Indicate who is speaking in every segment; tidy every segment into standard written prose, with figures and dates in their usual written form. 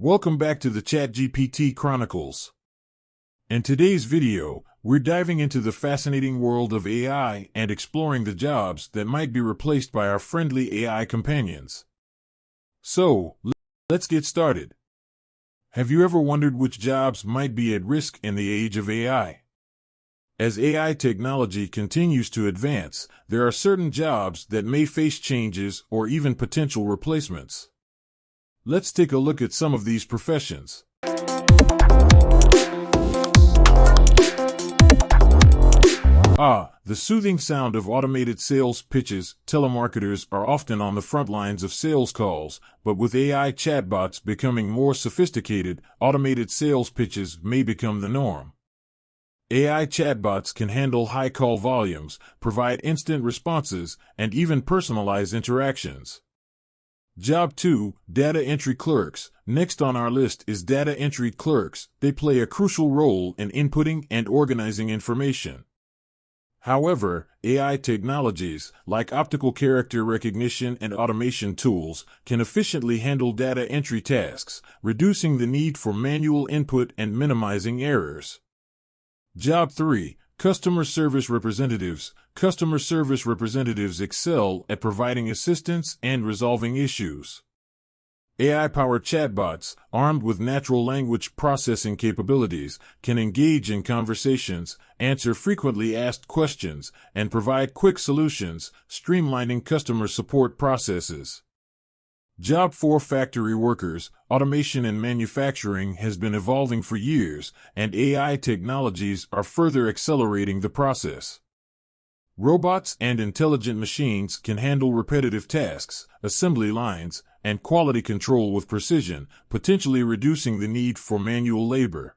Speaker 1: Welcome back to the ChatGPT Chronicles. In today's video, we're diving into the fascinating world of AI and exploring the jobs that might be replaced by our friendly AI companions. So, let's get started. Have you ever wondered which jobs might be at risk in the age of AI? As AI technology continues to advance, there are certain jobs that may face changes or even potential replacements. Let's take a look at some of these professions. The soothing sound of automated sales pitches. Telemarketers are often on the front lines of sales calls, but with AI chatbots becoming more sophisticated, automated sales pitches may become the norm. AI chatbots can handle high call volumes, provide instant responses, and even personalize interactions. Job 2, Data Entry Clerks. Next on our list is Data Entry Clerks. They play a crucial role in inputting and organizing information. However, AI technologies, like optical character recognition and automation tools, can efficiently handle data entry tasks, reducing the need for manual input and minimizing errors. Job 3, Customer Service Representatives. Customer service representatives excel at providing assistance and resolving issues. AI-powered chatbots, armed with natural language processing capabilities, can engage in conversations, answer frequently asked questions, and provide quick solutions, streamlining customer support processes. Job 4, Factory Workers. Automation in manufacturing has been evolving for years, and AI technologies are further accelerating the process. Robots and intelligent machines can handle repetitive tasks, assembly lines, and quality control with precision, potentially reducing the need for manual labor.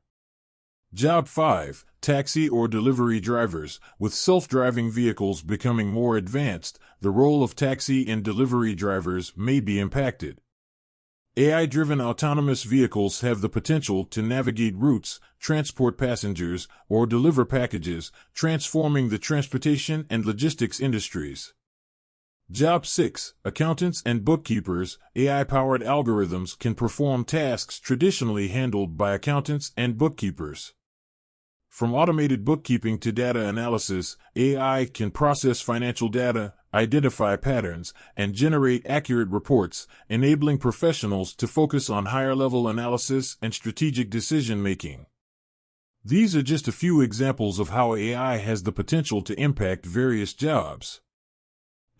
Speaker 1: Job 5, Taxi or Delivery Drivers. With self-driving vehicles becoming more advanced, the role of taxi and delivery drivers may be impacted. AI-driven autonomous vehicles have the potential to navigate routes, transport passengers, or deliver packages, transforming the transportation and logistics industries. Job 6, Accountants and Bookkeepers. AI-powered algorithms can perform tasks traditionally handled by accountants and bookkeepers. From automated bookkeeping to data analysis, AI can process financial data, identify patterns, and generate accurate reports, enabling professionals to focus on higher-level analysis and strategic decision-making. These are just a few examples of how AI has the potential to impact various jobs.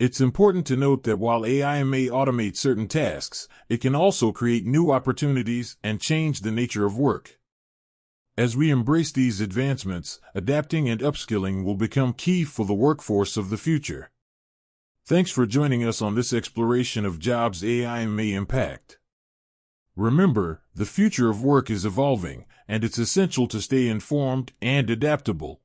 Speaker 1: It's important to note that while AI may automate certain tasks, it can also create new opportunities and change the nature of work. As we embrace these advancements, adapting and upskilling will become key for the workforce of the future. Thanks for joining us on this exploration of jobs AI may impact. Remember, the future of work is evolving, and it's essential to stay informed and adaptable.